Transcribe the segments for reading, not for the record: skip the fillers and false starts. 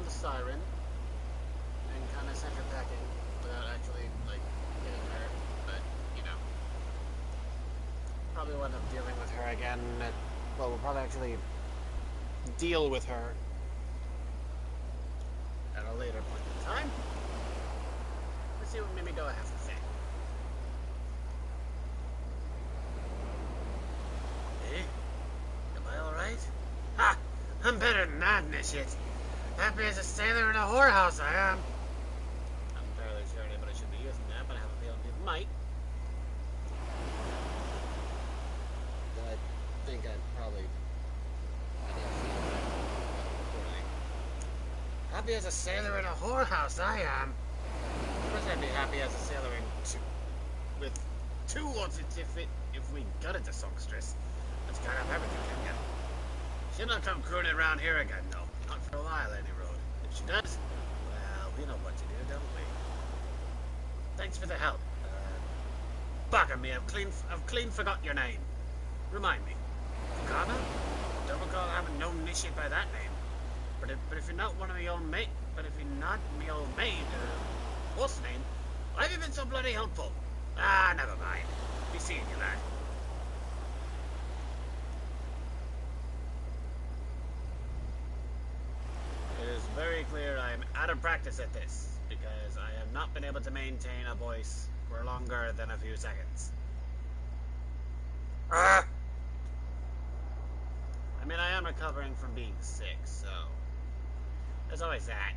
the siren and kind of sent her packing without actually, like, getting her. But, you know, probably will end up dealing with her again. Well, we'll probably actually deal with her at a later point in time. Let's see what Mimido has to say. Hey, am I alright? Ha! I'm better than that, Nishit. Happy as a sailor in a whorehouse, I am. I'm fairly sure anybody should be using that, but I have a feeling people might. But I think I'd probably... Happy as a sailor in a whorehouse, I am. Of course I'd be happy as a sailor with two lots if we got it to songstress. That's kind of everything, can you? She'll not come crooning around here again, no. Not for a while, any road. If she does, well, we know what to do, don't we? Thanks for the help. Bugger me, I've clean forgot your name. Remind me. Fukana? Don't recall having known Nishit by that name. But if you're not one of my own mate, but if you're not my old maid, what's the name? Why have you been so bloody helpful? Ah, never mind. Be seeing you, lad. It is very clear I am out of practice at this, because I have not been able to maintain a voice for longer than a few seconds. Ah! I mean, I am recovering from being sick, so... There's always that.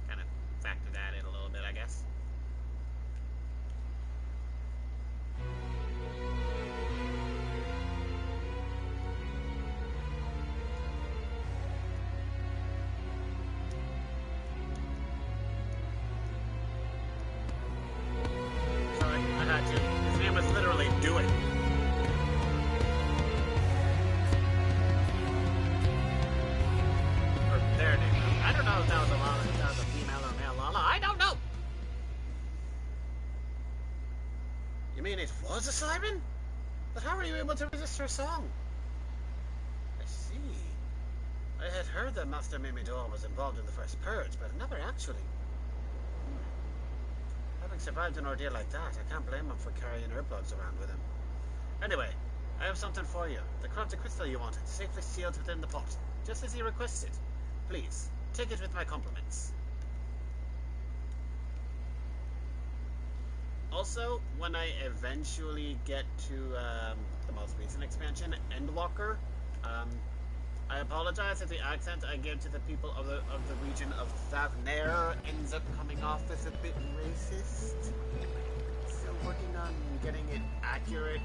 Kind of factor that in a little bit, I guess. Sorry, I had to. His name was literally Do It. Or their name. I don't know if that was a Lala, if that was a female or male Lala. I don't know! You mean it was a siren? But how were you able to resist her song? I see. I had heard that Master Mimido was involved in the first purge, but never actually. Having survived an ordeal like that, I can't blame him for carrying earplugs around with him. Anyway, I have something for you. The corrupted crystal you wanted, safely sealed within the pot, just as you requested. Please, take it with my compliments. Also, when I eventually get to the most recent expansion, Endwalker, I apologize if the accent I give to the people of the region of Thavnair ends up coming off as a bit racist. Still working on getting it accurate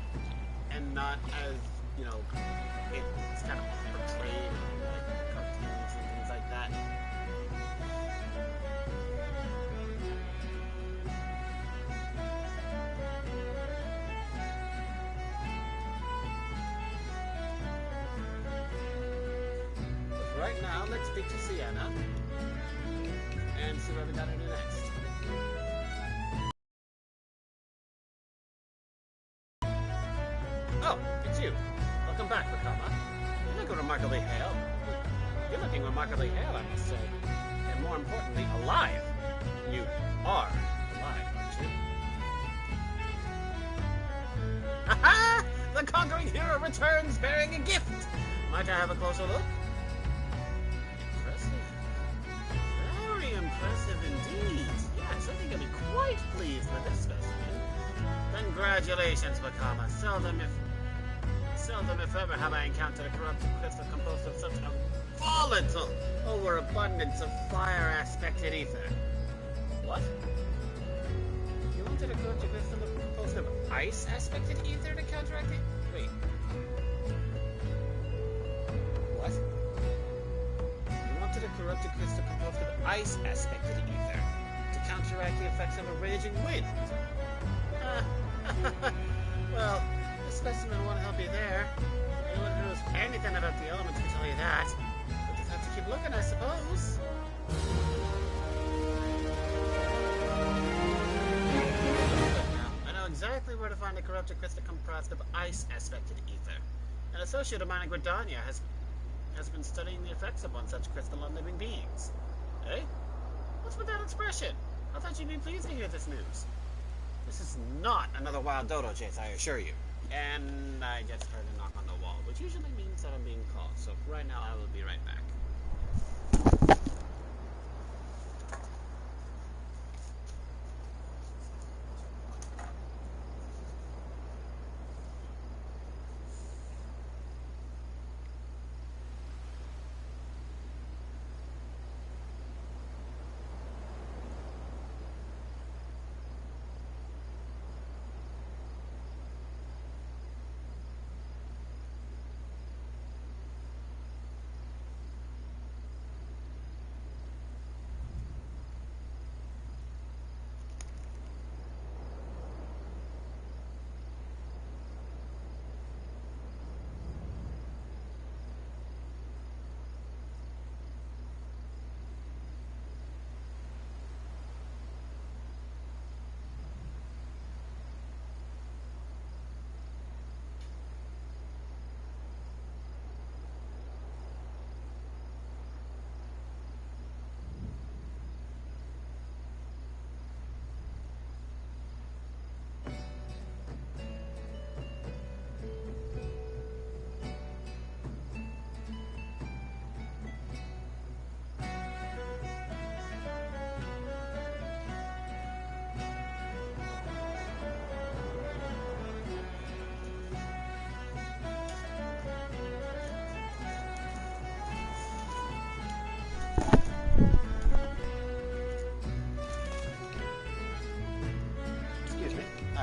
and not as, you know, it's kind of portrayed in like cartoons and things like that. Right now, let's speak to Sienna and see what we gotta do next. Oh, it's you. Welcome back, Makama. You're looking remarkably hale. You're looking remarkably hale, I must say. And more importantly, alive. You are alive, aren't you? Ha-ha! The conquering hero returns bearing a gift! Might I have a closer look? Impressive indeed. Yes, I think I'll be quite pleased with this specimen. Congratulations, Makama. Seldom if ever have I encountered a corrupted crystal composed of such a volatile overabundance of fire-aspected ether. What? You wanted a corrupted crystal composed of ice-aspected ether to counteract it? Wait. What? A corrupted crystal composed of ice-aspected ether to counteract the effects of a raging wind. Well, this specimen won't help you there. Anyone who knows anything about the elements can tell you that. We'll just have to keep looking, I suppose. I know exactly where to find a corrupted crystal comprised of ice-aspected ether. An associate of mine in Gridania has been studying the effects of one such crystal on living beings. Eh? What's with that expression? I thought you'd be pleased to hear this news. This is not another wild dodo chase, I assure you. And I just heard a knock on the wall, which usually means that I'm being called. So right now I will be right back.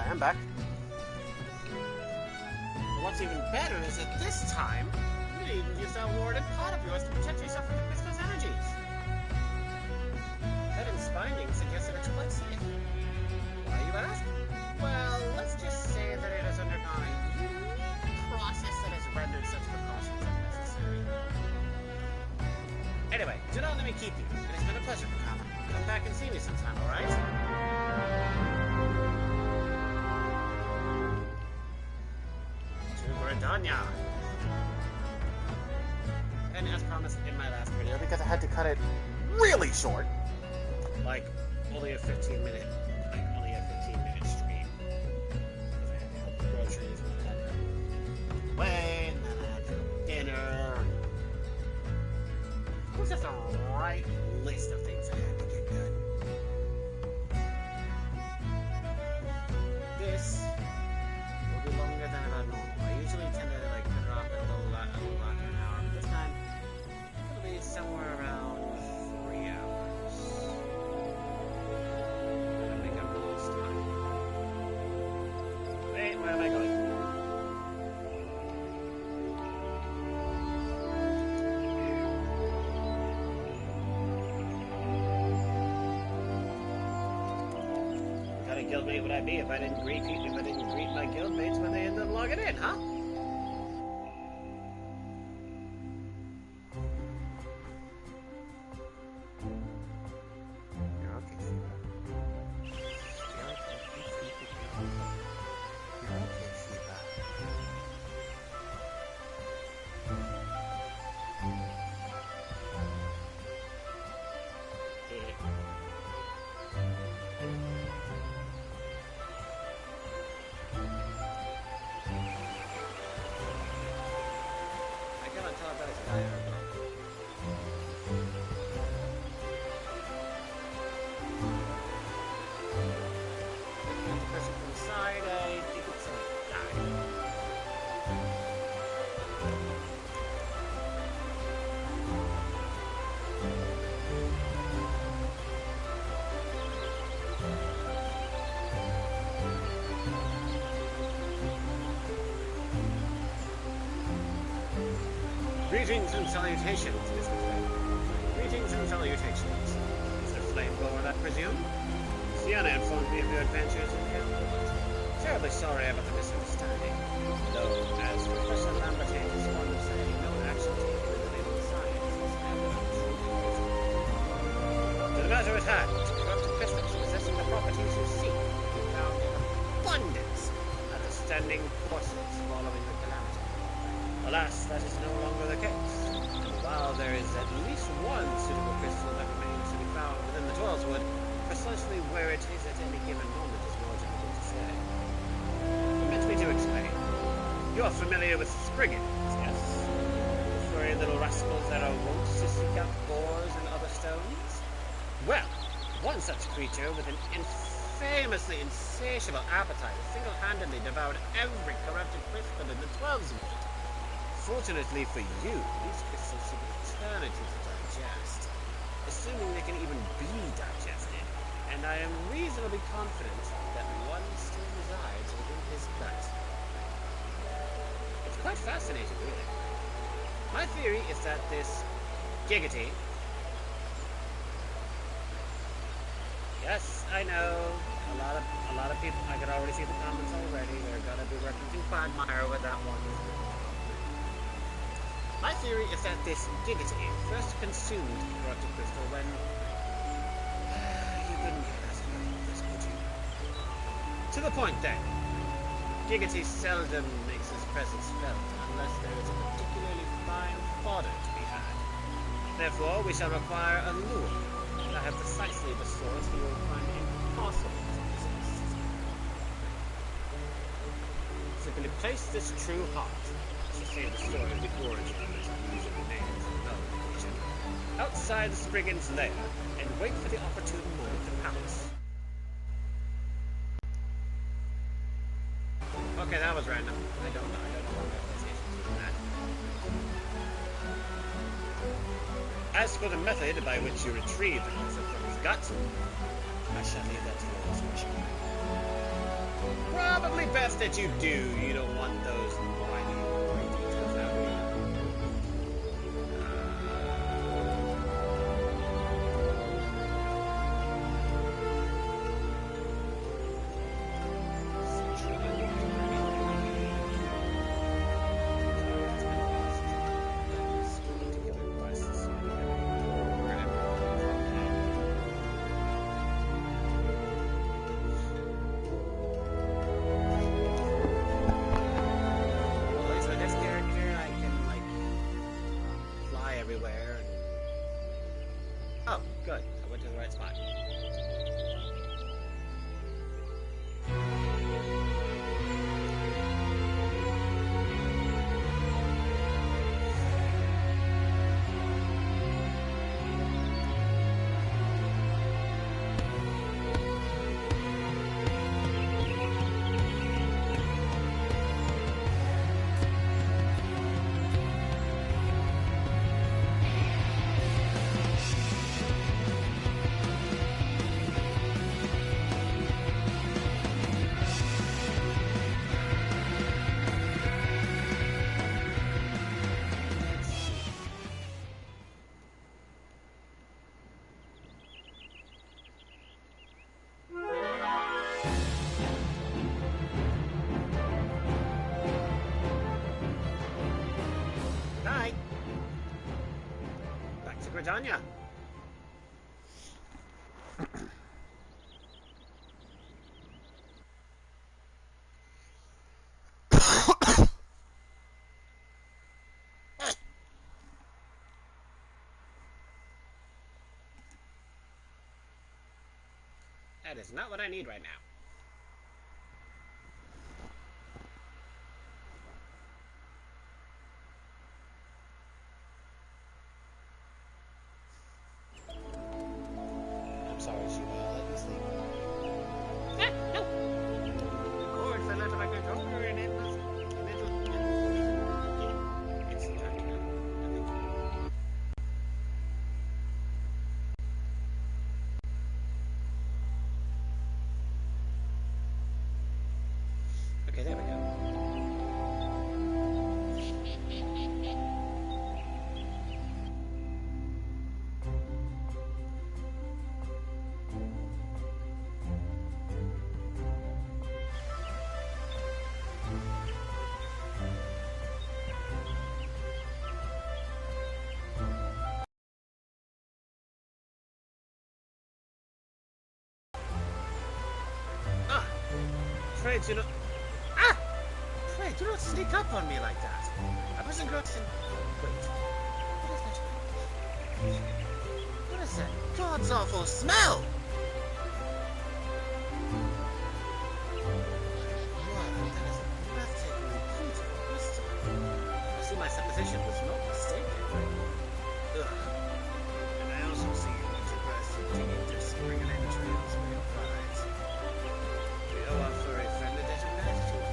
I'm back. And what's even better is that this time, you even used that warded pot of yours to protect yourself from the crystal's energies. Eden's findings suggest that it's quite safe. Why, you ask? Well, let's just say that it has undergone a unique process that has rendered such precautions unnecessary. Anyway, do not let me keep you. It has been a pleasure, Kakama. Come back and see me sometime, alright? Danya. And as promised in my last video, because I had to cut it really short, like only a 15-minute stream, because I had to help with groceries, and I had to away, and then I had to have dinner. It was just a right list of things I had to get done. This will be longer than about normal. I usually tend to like drop it a little lot under an hour, but this time it'll be somewhere around 3 hours. Gotta make up the lost time. Wait, where am I going? What kind of guildmate would I be if I didn't greet my guildmates when they ended up logging in, huh? Greetings and salutations, Mr. Flame. Greetings and salutations. Mr. Flameblower, I presume? Sienna informed me of your adventures in Hellwood. Terribly sorry about the misunderstanding. Though, as Professor Lambertain is fond of saying, no action taken in the name of science is evidence. To the matter at hand, corrupt crystals possessing the properties you seek will be found in abundance at the standing courses following the calamity. Alas, that is no longer the case. And while there is at least one suitable crystal that remains found within the Dwell's Wood. Precisely where it is at any given moment is more difficult to say. Permit me to explain. You are familiar with spriggans, yes? The furry little rascals that are wont to seek out ores and other stones? Well, one such creature with an infamously insatiable appetite has single-handedly devoured every corrupted crystal in the 12's Wood. Fortunately for you, these crystals take eternity to digest, assuming they can even be digested, and I am reasonably confident that one still resides within his gut. It's quite fascinating, really. My theory is that this Giggity... Yes, I know, a lot of people, I could already see the comments already, they're gonna be referencing Quagmire with that one. My theory is that this Giggity first consumed the corrupted crystal when... you couldn't get as much of this, could you? To the point, then. Giggity seldom makes his presence felt unless there is a particularly fine fodder to be had. Therefore, we shall require a lure, and I have precisely the sort you will find impossible to resist. Simply place this true heart, to say the story of the origin of its unusual name from another occasion, outside the Spriggan's lair, and wait for the opportune moment to pounce. Okay, that was random. I don't know what my PlayStation's doing that. As for the method by which you retrieve the crystal from his gut, I shall leave that to your discretion. Probably best that you do. You don't want those whiny details out here. Oh, good. I went to the right spot. Britannia. That is not what I need right now. I'm sorry, she will let you sleep. No! Cord fell out of my controller and it was a little... It's time to go. Okay, there we go. Pray do not... Ah! Pray do not sneak up on me like that. I wasn't going to... Wait. What is that? What is that? God awful smell? My supposition was not mistaken. Ugh. And I also see you need to rest and dig into spring and entrails for your prize. We owe our furry friend a debt of gratitude.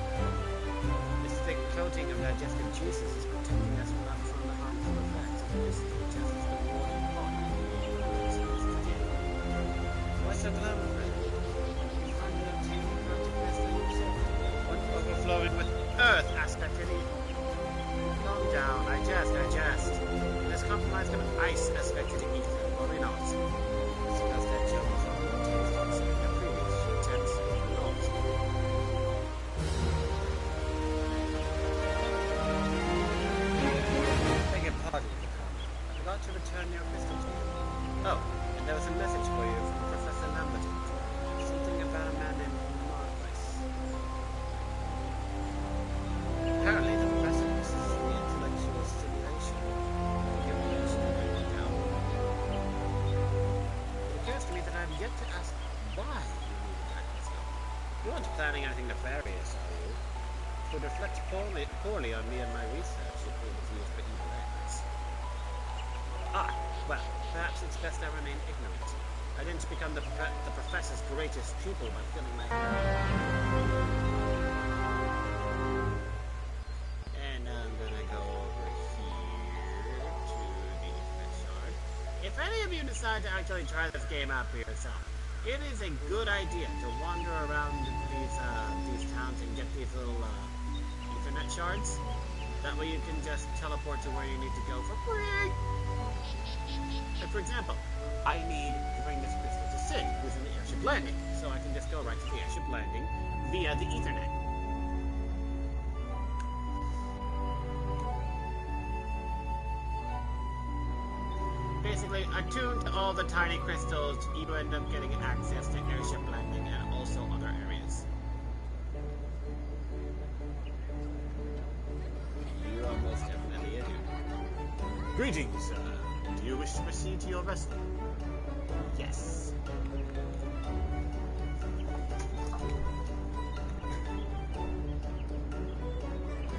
This thick coating of digestive juices is protecting us from the harmful effects of this just as the warning pot why so glamorous, friend? You finally obtained the amount of rest that you said. One overflowing with earth aspect in it. Calm down, I jest. There's compromised an ice aspect to the ether, or we not. Suppose that Jones will taste us in the previous attempts not. Beg your pardon, I forgot to return your crystal to you. Oh, and there was a message for you from Professor Lambert. Something about a man named Marquis. Apparently the professor yet to ask why you needed that crystal. You aren't planning anything nefarious, are you? It would reflect poorly on me and my research if it was used for evil ends. Ah, well, perhaps it's best I remain ignorant. I didn't become the professor's greatest pupil by filling my head. And now I'm gonna go over here to the Infinite Shard. If any of you decide to actually try this game out for yourself, it is a good idea to wander around these towns and get these little Ethernet shards. That way you can just teleport to where you need to go for free. Like for example, I need to bring this crystal to Sid, who's in the airship landing, so I can just go right to the airship landing via the Ethernet. Basically, attuned to all the tiny crystals, you end up getting access to airship landing and also other areas. You almost definitely do. Greetings, sir. Do you wish to proceed to your rescue? Yes.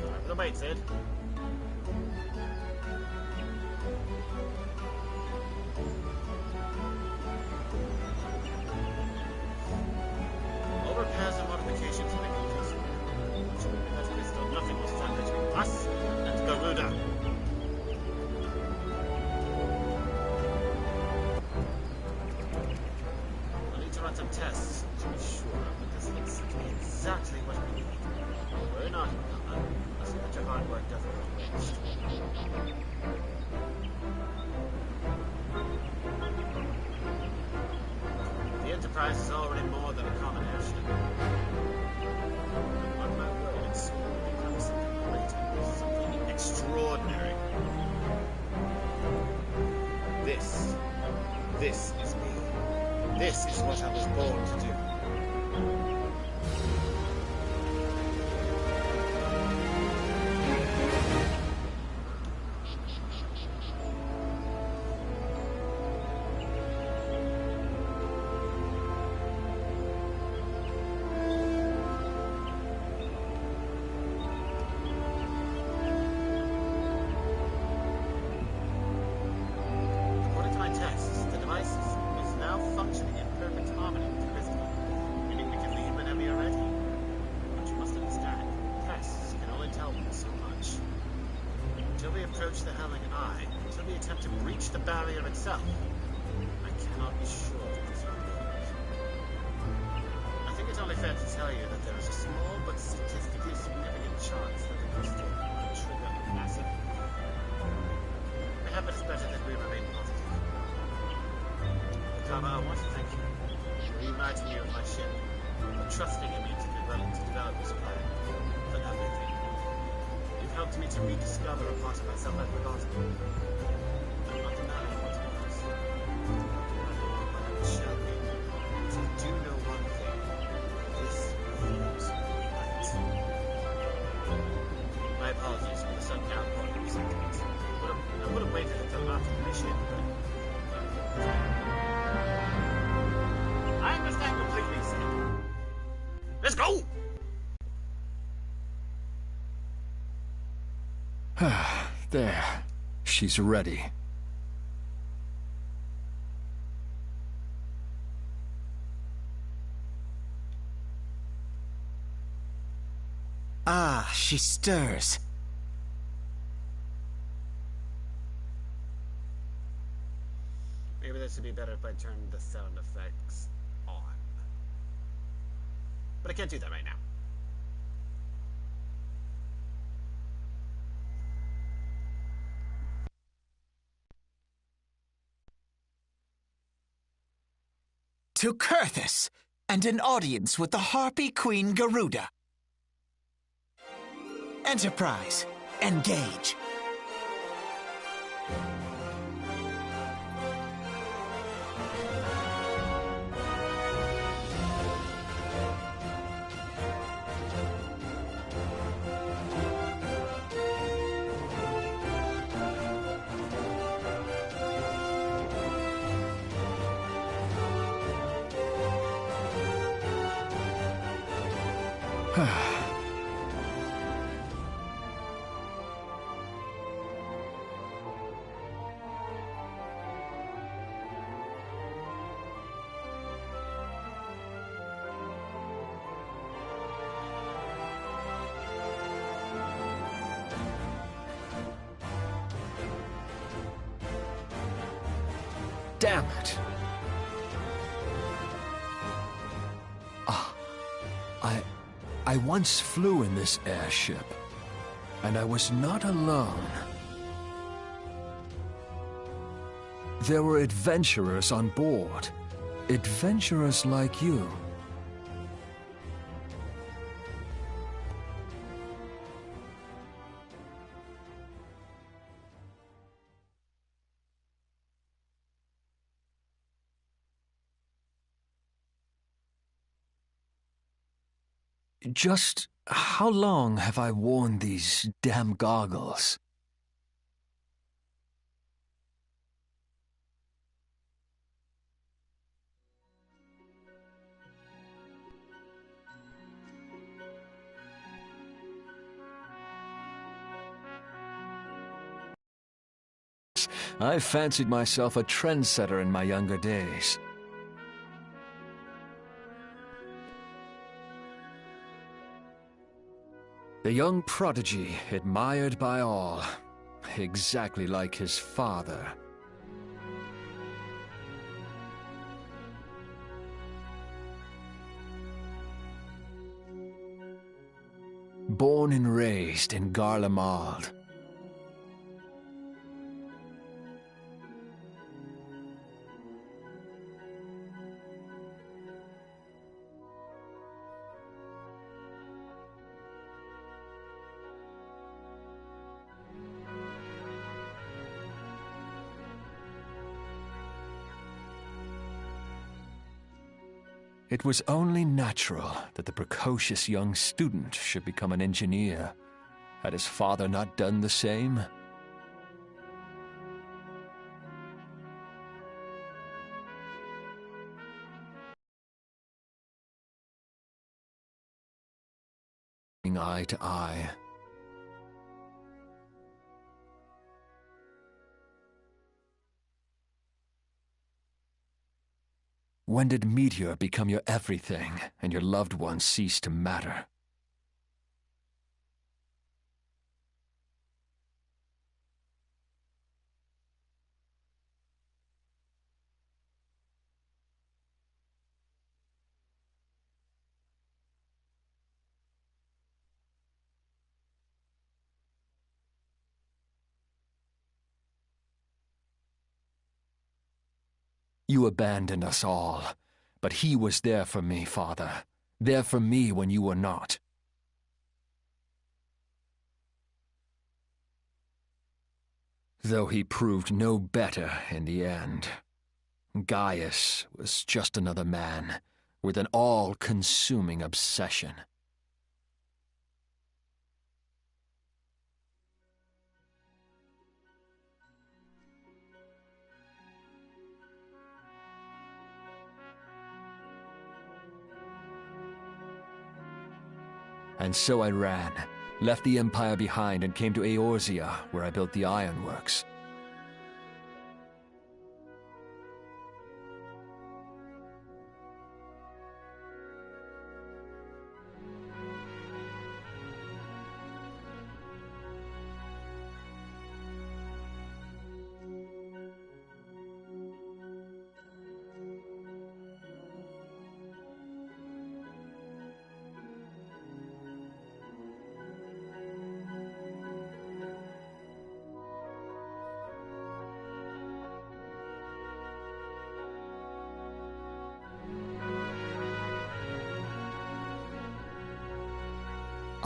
Alright, for the wait, Sid. All repairs and modifications will be completed. As crystal, nothing will stand between us and Garuda. I need to run some tests to be sure, but this looks to be exactly what we need. We're not I see that your hard work doesn't go waste. The Enterprise is already more than a common airship. On my word, it soon will become something greater, something extraordinary. This is me. This is what I was born to do. Approach the Helling Eye until we attempt to breach the barrier itself. I cannot be sure that this will work. I think it's only fair to tell you that there is a small but statistically significant chance that the crystal will trigger a massive. Perhaps it's better that we remain positive. Kama, I want to thank you for reuniting me with my ship, for trusting in me to develop this plan, for everything. Helped me to rediscover a part of myself I'd forgotten. I'm not denying what it was. I know what I shall be. So I do know one thing. This feels right. My apologies for the sudden outpouring of sentiments. I would have waited until after the mission, but There. She's ready. Ah, she stirs. Maybe this would be better if I turned the sound effects on. But I can't do that right now. To Kurthus, and an audience with the Harpy Queen Garuda. Enterprise, engage. Damn it! I once flew in this airship, and I was not alone. There were adventurers on board. Adventurers like you. Just how long have I worn these damn goggles? I fancied myself a trendsetter in my younger days. The young prodigy, admired by all, exactly like his father. Born and raised in Garlemald. It was only natural that the precocious young student should become an engineer. Had his father not done the same? Eye to eye. When did Meteor become your everything, and your loved ones cease to matter? You abandoned us all, but he was there for me, Father. There for me when you were not. Though he proved no better in the end. Gaius was just another man, with an all-consuming obsession. And so I ran, left the Empire behind and came to Eorzea, where I built the ironworks.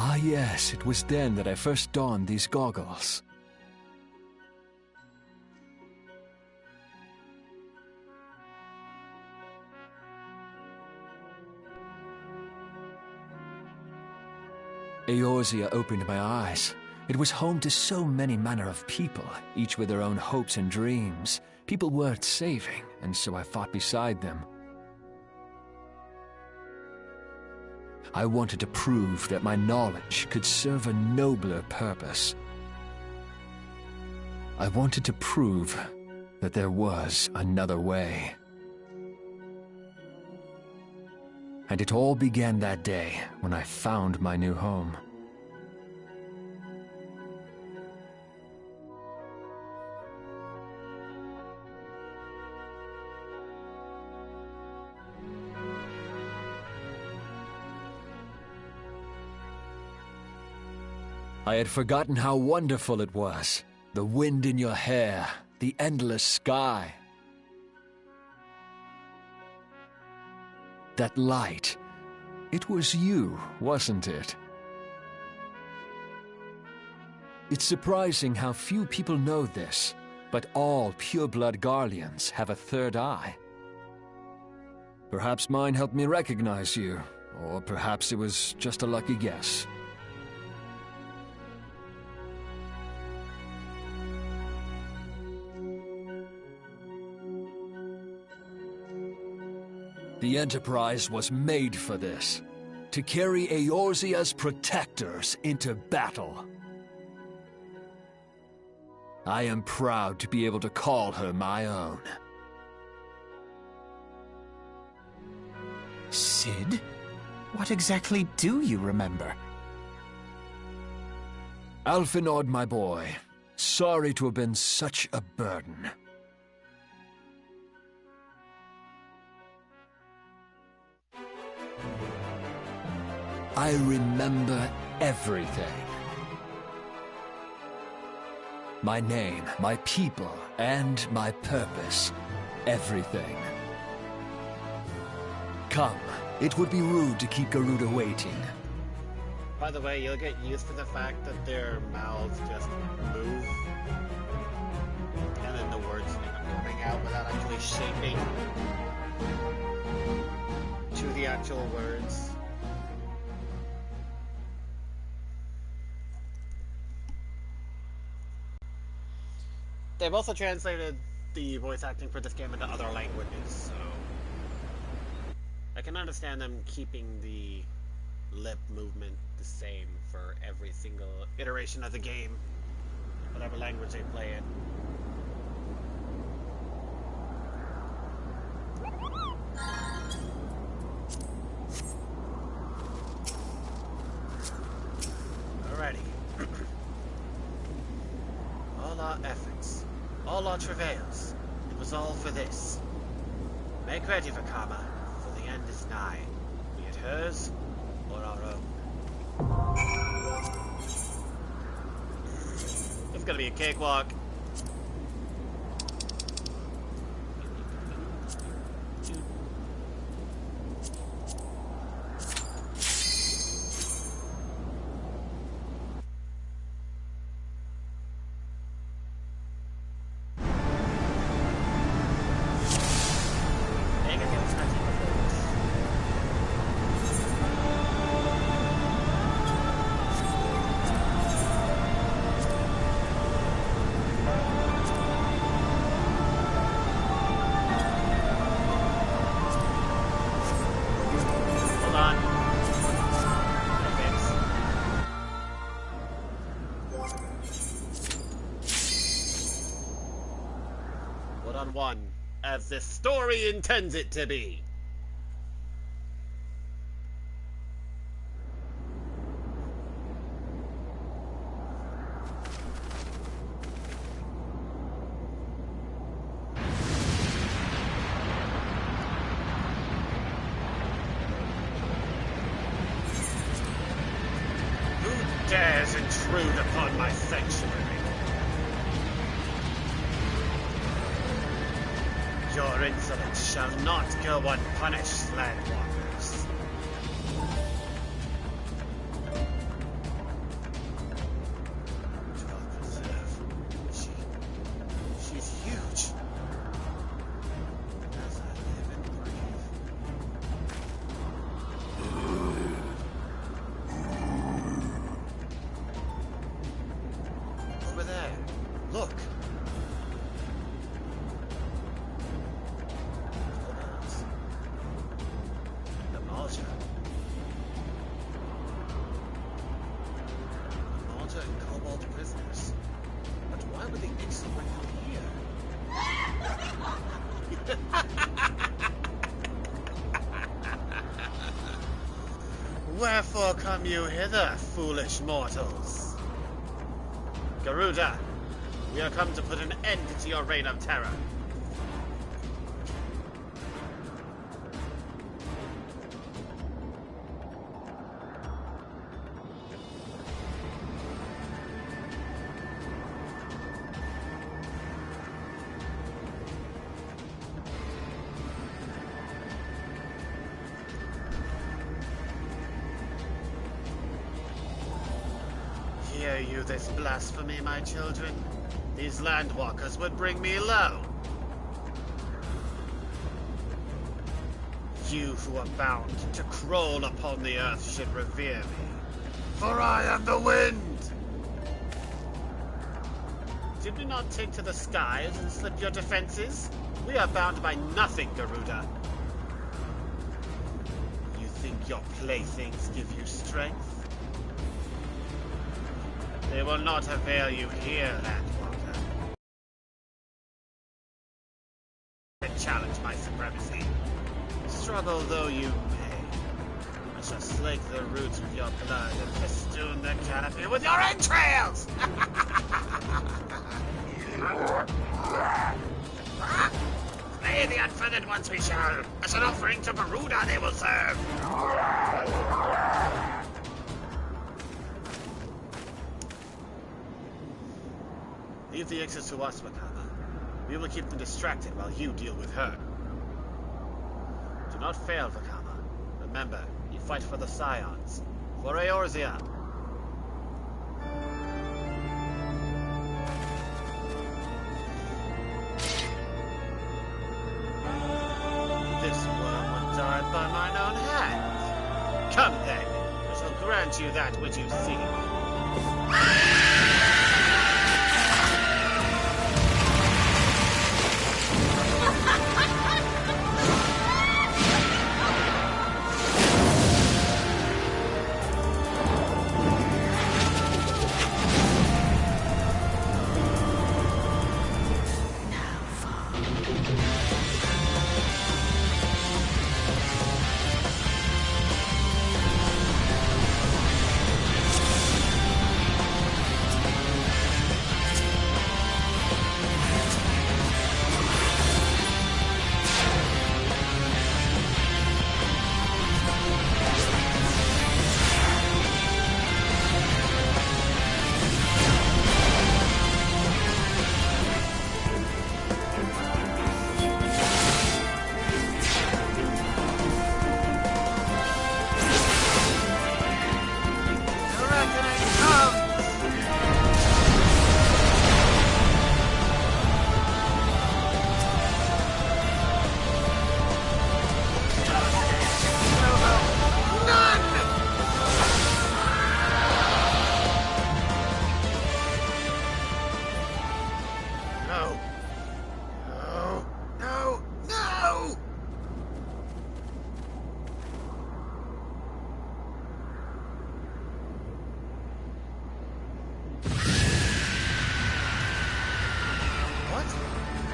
Ah yes, it was then that I first donned these goggles. Eorzea opened my eyes. It was home to so many manner of people, each with their own hopes and dreams. People worth saving, and so I fought beside them. I wanted to prove that my knowledge could serve a nobler purpose. I wanted to prove that there was another way. And it all began that day when I found my new home. I had forgotten how wonderful it was. The wind in your hair, the endless sky. That light, it was you, wasn't it? It's surprising how few people know this, but all pureblood Garleans have a third eye. Perhaps mine helped me recognize you, or perhaps it was just a lucky guess. The Enterprise was made for this, to carry Eorzea's protectors into battle. I am proud to be able to call her my own. Sid? What exactly do you remember? Alphinaud, my boy, sorry to have been such a burden. I remember everything. My name, my people, and my purpose. Everything. Come, it would be rude to keep Garuda waiting. By the way, you'll get used to the fact that their mouths just move. And then the words end up coming out without actually shaping to the actual words. They've also translated the voice acting for this game into other languages, so I can understand them keeping the lip movement the same for every single iteration of the game, whatever language they play in. Alrighty. All our efforts, all our travails, it was all for this. Make ready for Karma, for the end is nigh, be it hers or our own. It's gonna be a cakewalk. one-on-one, as this story intends it to be. Who dares intrude upon my sanctuary? Your insolence shall not go unpunished, landwalkers. Dwell Preserve. She's huge. As I live and breathe. Over there. Look. Malta and Cobalt prisoners. But why would the Ixal bring them here? Wherefore come you hither, foolish mortals? Garuda, we are come to put an end to your reign of terror. Hear you this blasphemy, my children? These landwalkers would bring me low. You who are bound to crawl upon the earth should revere me, for I am the wind! Did we not take to the skies and slip your defenses? We are bound by nothing, Garuda. You think your playthings give you strength? They will not avail you here, Landwalker. And challenge my supremacy. Struggle though you may. I shall slake the roots with your blood and festoon the canopy with your entrails! Slay the unfeathered ones we shall. As an offering to Garuda they will serve. Leave the Ixals to us, Wakama. We will keep them distracted while you deal with her. Do not fail, Wakama. Remember, you fight for the Scions. For Eorzea. This worm would die by mine own hand. Come then, I shall grant you that which you seek.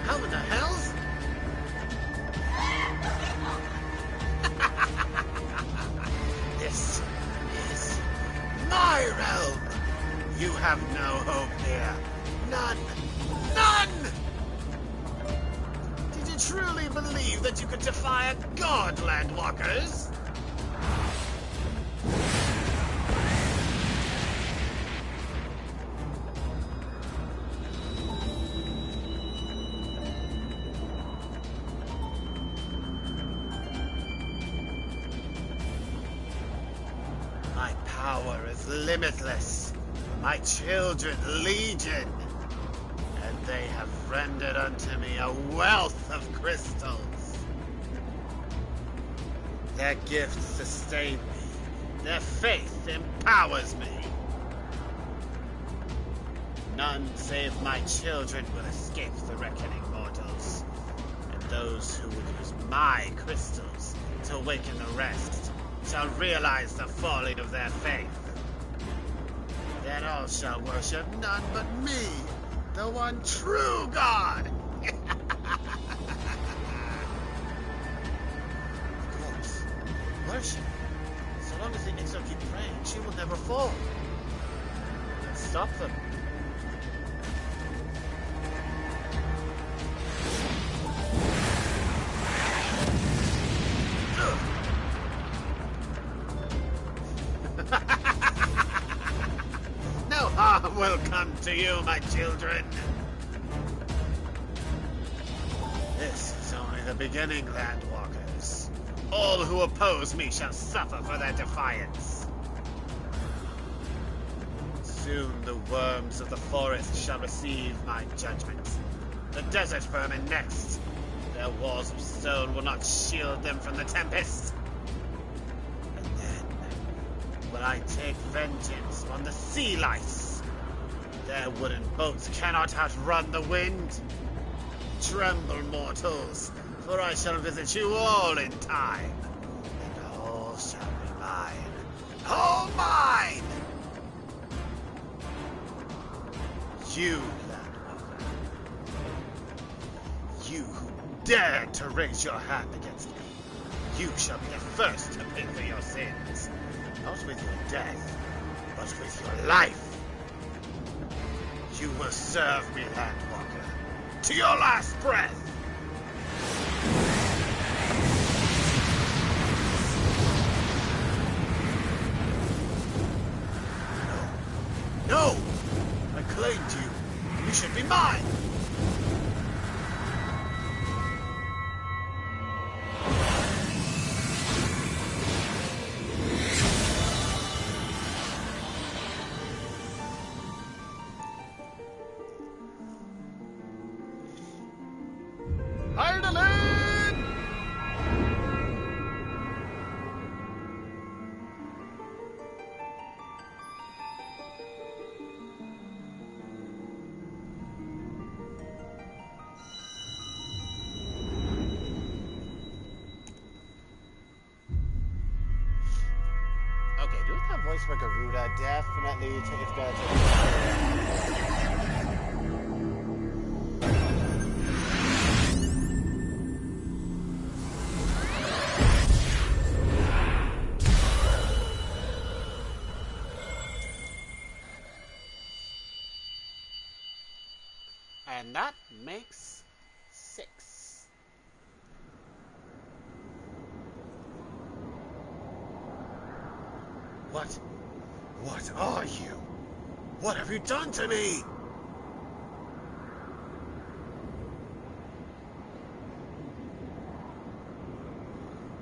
How in the hell? have no hope here. None. None! Did you truly believe that you could defy a god, Landwalkers? My power is limitless. My children legion. And they have rendered unto me a wealth of crystals. Their gifts sustain me. Their faith empowers me. None save my children will escape the reckoning, mortals. And those who will use my crystals to awaken the rest shall realize the folly of their faith. Then all shall worship none but me, the one true God. Of course, worship. So long as the Ixo keep praying, she will never fall. Let's stop them. No harm will come to you, my children. This is only the beginning, Landwalkers. All who oppose me shall suffer for their defiance. Soon the worms of the forest shall receive my judgment. The desert vermin next. Their walls of stone will not shield them from the tempest. And then will I take vengeance on the sea lice. Their wooden boats cannot outrun the wind. Tremble, mortals, for I shall visit you all in time, and all shall be mine. All mine! You, Landwalker. You who dared to raise your hand against me. You shall be the first to pay for your sins. Not with your death, but with your life. You will serve me, Landwalker, to your last breath. No! No! I claimed you. You should be mine! Heidelin! Okay, doing that voice for Garuda definitely if and that makes 6. What? What are you? What have you done to me?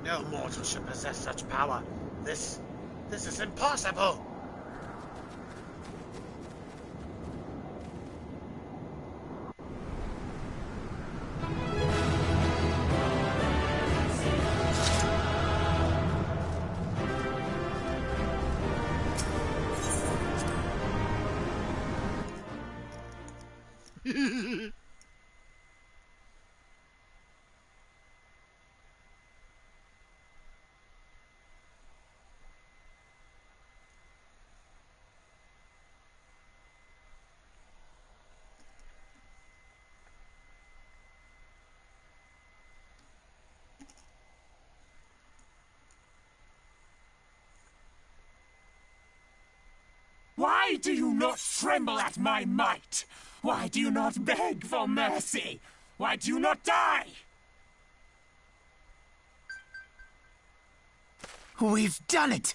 No mortal should possess such power. This is impossible. do you not tremble at my might? Why do you not beg for mercy? Why do you not die? We've done it!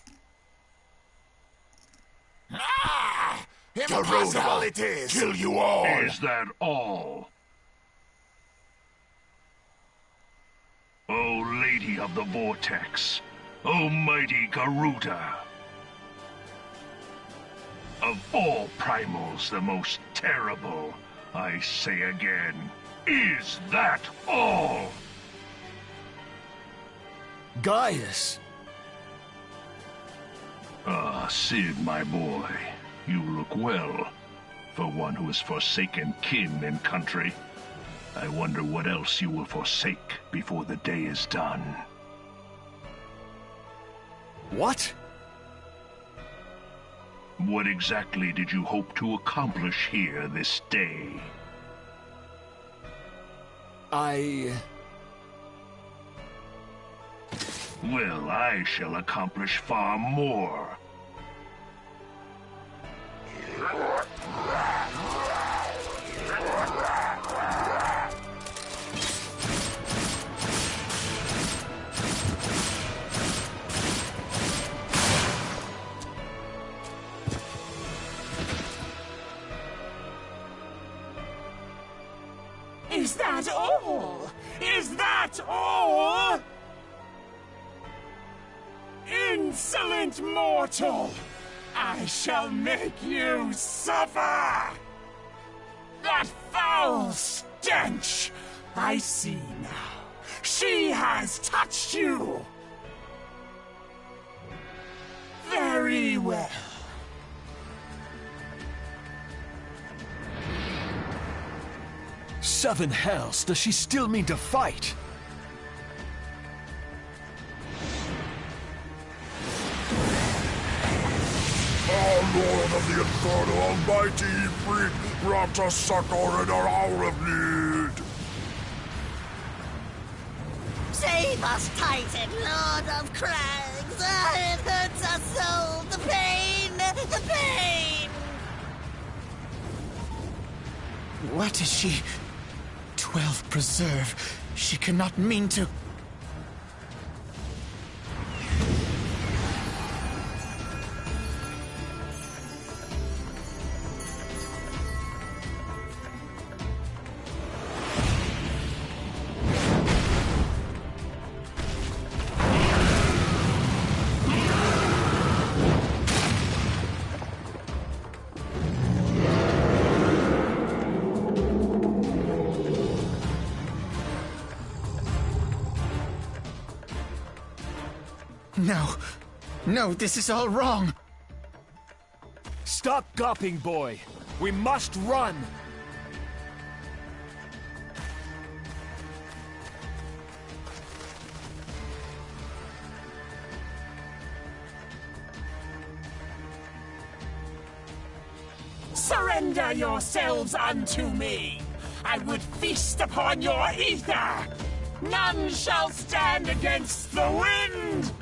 Ah! Impossible it is! Kill you all! Is that all? O Lady of the Vortex, O mighty Garuda. Of all primals, the most terrible, I say again, is that all? Gaius! Ah, Sid, my boy, you look well. For one who has forsaken kin and country. I wonder what else you will forsake before the day is done. What? What exactly did you hope to accomplish here this day? Well, I shall accomplish far more. Is that all? Is that all? Insolent mortal! I shall make you suffer! That foul stench! I see now. She has touched you! Very well. Seven hells, does she still mean to fight? Our Lord of the Inferno Almighty, Ifrit, brought us succor in our hour of need. Save us, Titan, Lord of Crags! It hurts us so! The pain! The pain! What is she? 12 preserve. She cannot mean to... No. No, this is all wrong. Stop gawping, boy. We must run. Surrender yourselves unto me! I would feast upon your ether! None shall stand against the wind!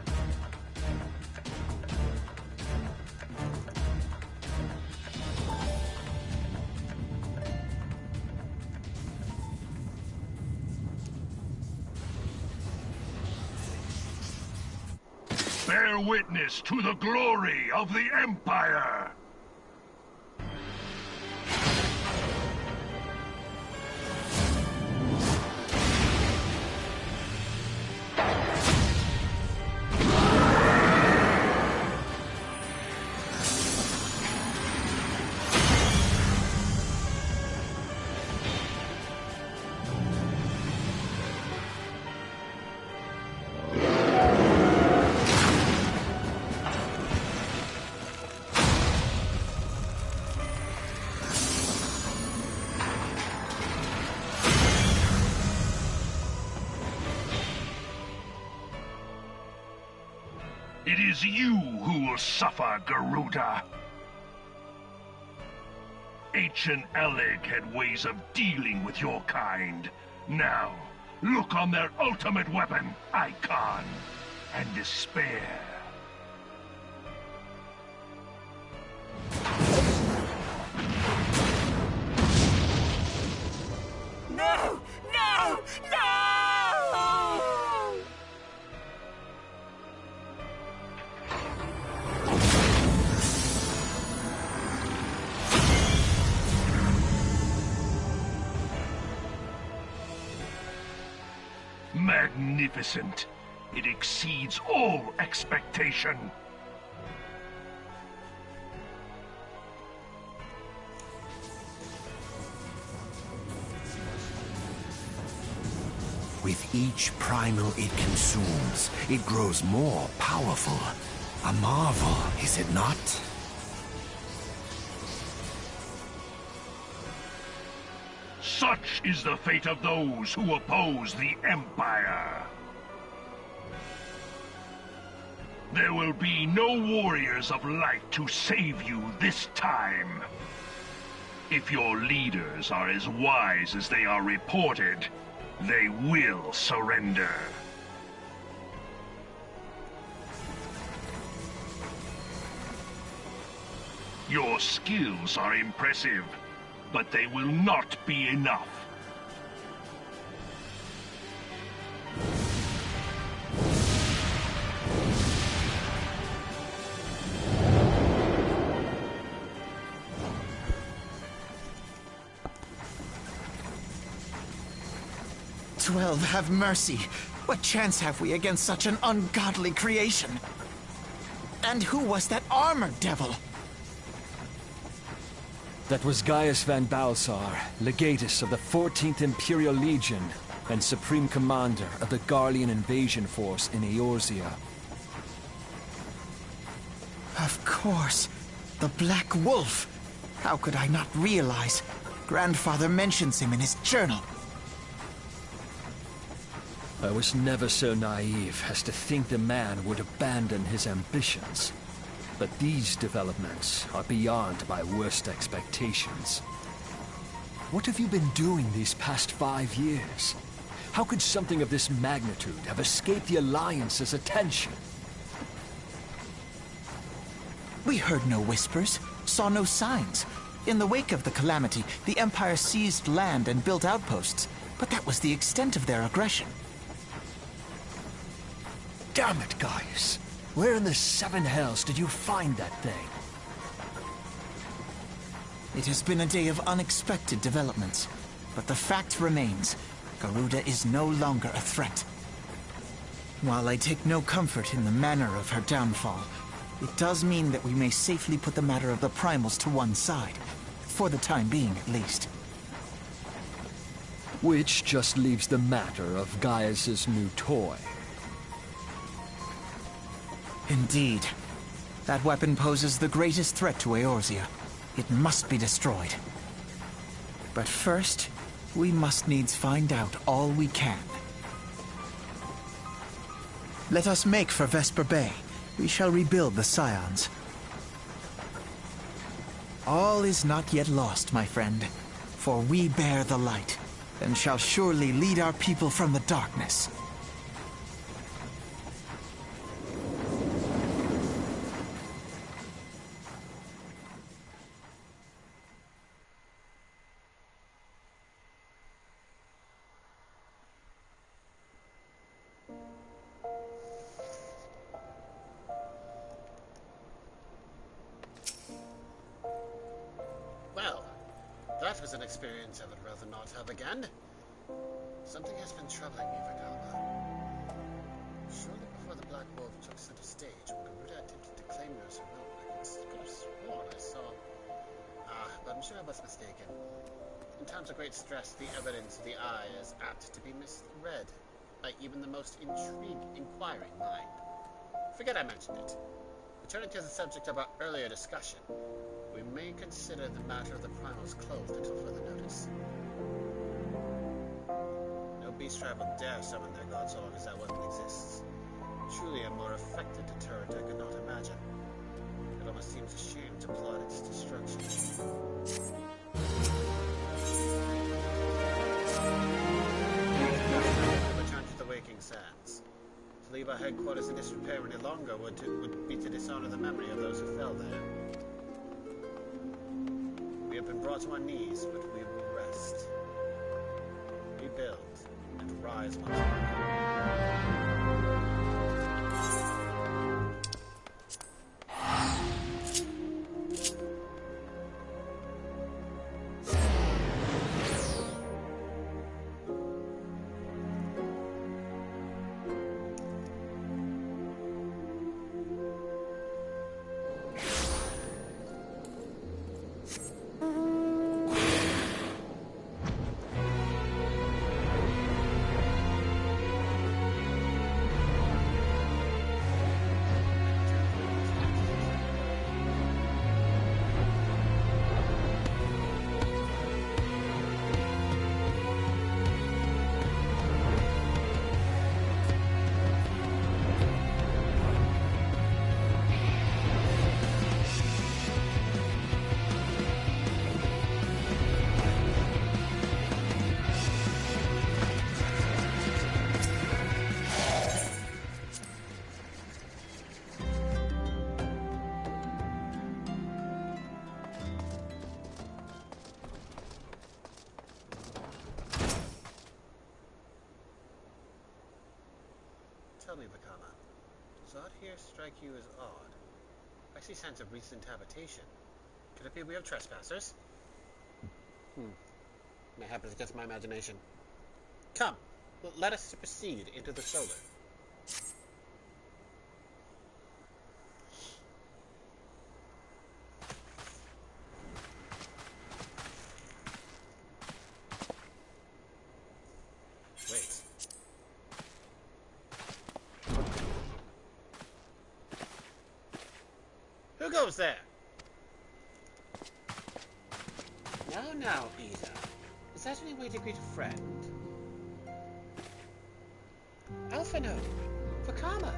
Bear witness to the glory of the Empire! It is you who will suffer, Garuda. Ancient Alec had ways of dealing with your kind. Now, look on their ultimate weapon, Icon, and despair. Magnificent. It exceeds all expectation. With each primal it consumes, it grows more powerful. A marvel, is it not? Such is the fate of those who oppose the Empire. There will be no warriors of light to save you this time. If your leaders are as wise as they are reported, they will surrender. Your skills are impressive, but they will not be enough. XII, have mercy. What chance have we against such an ungodly creation? And who was that armored devil? That was Gaius van Balsar, legatus of the 14th Imperial Legion and supreme commander of the Garlean invasion force in Eorzea. Of course. The Black Wolf. How could I not realize? Grandfather mentions him in his journal. I was never so naive as to think the man would abandon his ambitions. But these developments are beyond my worst expectations. What have you been doing these past 5 years? How could something of this magnitude have escaped the Alliance's attention? We heard no whispers, saw no signs. In the wake of the calamity, the Empire seized land and built outposts, but that was the extent of their aggression. Damn it, Gaius! Where in the 7 hells did you find that thing? It has been a day of unexpected developments, but the fact remains, Garuda is no longer a threat. While I take no comfort in the manner of her downfall, it does mean that we may safely put the matter of the primals to one side, for the time being at least. Which just leaves the matter of Gaius's new toy. Indeed. That weapon poses the greatest threat to Eorzea. It must be destroyed. But first, we must needs find out all we can. Let us make for Vesper Bay. We shall rebuild the Scions. All is not yet lost, my friend, for we bear the light, and shall surely lead our people from the darkness. That was an experience I would rather not have again. Something has been troubling me, Vidalma. Shortly before the Black Wolf took center stage, when Garuda attempted to claim her as her own, I could have sworn I saw... but I'm sure I was mistaken. In times of great stress, the evidence of the eye is apt to be misread by even the most inquiring mind. Forget I mentioned it. Returning to the subject of our earlier discussion, we may consider the matter of the primals closed until further notice. No beast tribe will dare summon their god so long as that weapon exists. Truly a more effective deterrent I could not imagine. It almost seems a shame to plot its destruction. Return to the Waking Sands. To leave our headquarters in disrepair any longer would be to dishonor the memory of those who fell there. We have been brought to our knees, but we will rest, rebuild, and rise once more. tell me, Vakama, does aught here strike you as odd? I see signs of recent habitation. Could it be we have trespassers? Mayhap it's just my imagination. Come, let us proceed into the solar. Wait. Who goes there? Now, Ida. Is that any way to greet a friend? Alphino! Vakama!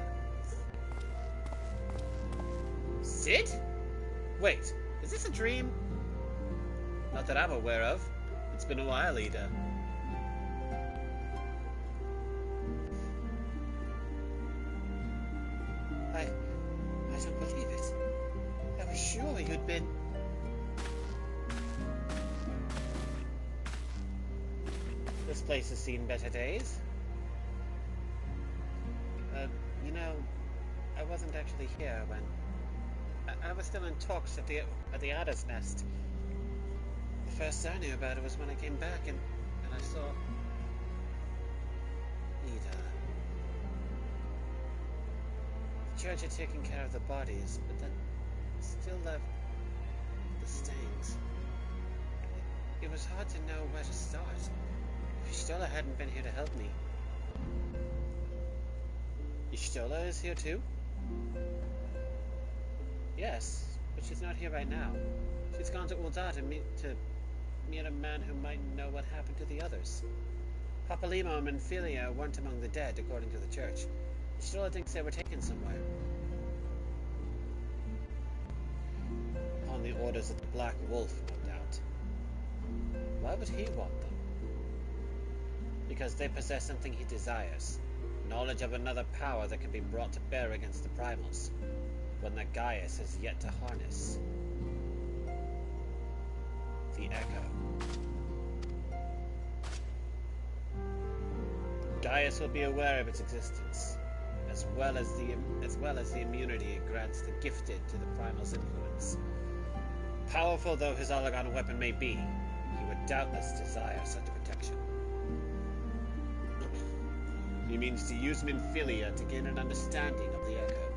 Sid? Wait, is this a dream? Not that I'm aware of. It's been a while, Ida. I don't believe it. I was sure you'd been... This place has seen better days. You know, I wasn't actually here when... I was still in talks at the Adder's Nest. The first I knew about it was when I came back and I saw... Ida. The church had taken care of the bodies, but then still left the stains. It was hard to know where to start. Y'shtola hadn't been here to help me. Y'shtola is here too? Yes, but she's not here right now. She's gone to Ul'dah to meet a man who might know what happened to the others. Papalimon and Philia weren't among the dead, according to the church. Y'shtola thinks they were taken somewhere. On the orders of the Black Wolf, no doubt. Why would he want them? Because they possess something he desires. Knowledge of another power that can be brought to bear against the primals. One that Gaius has yet to harness. The Echo. Gaius will be aware of its existence, as well as the immunity it grants the gifted to the primal's influence. Powerful though his Olagon weapon may be, he would doubtless desire such protection. He means to use Minfilia to gain an understanding of the Echo.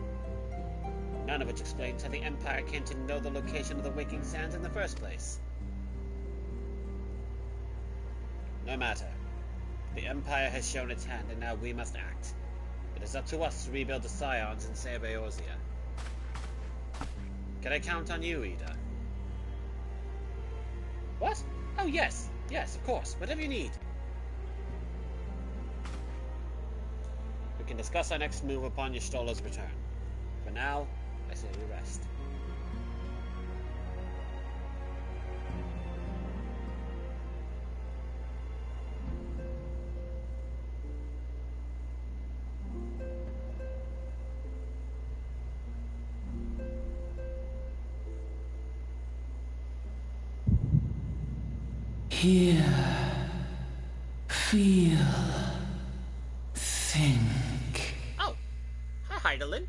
None of which explains how the Empire came to know the location of the Waking Sands in the first place. No matter. The Empire has shown its hand, and now we must act. It is up to us to rebuild the Scions in Sebe Orzia. Can I count on you, Ida? What? Oh, yes. Yes, of course. Whatever you need. We can discuss our next move upon Y'shtola's return. For now, I say we rest. Hear, feel, think. Oh, hi, Hydaelyn.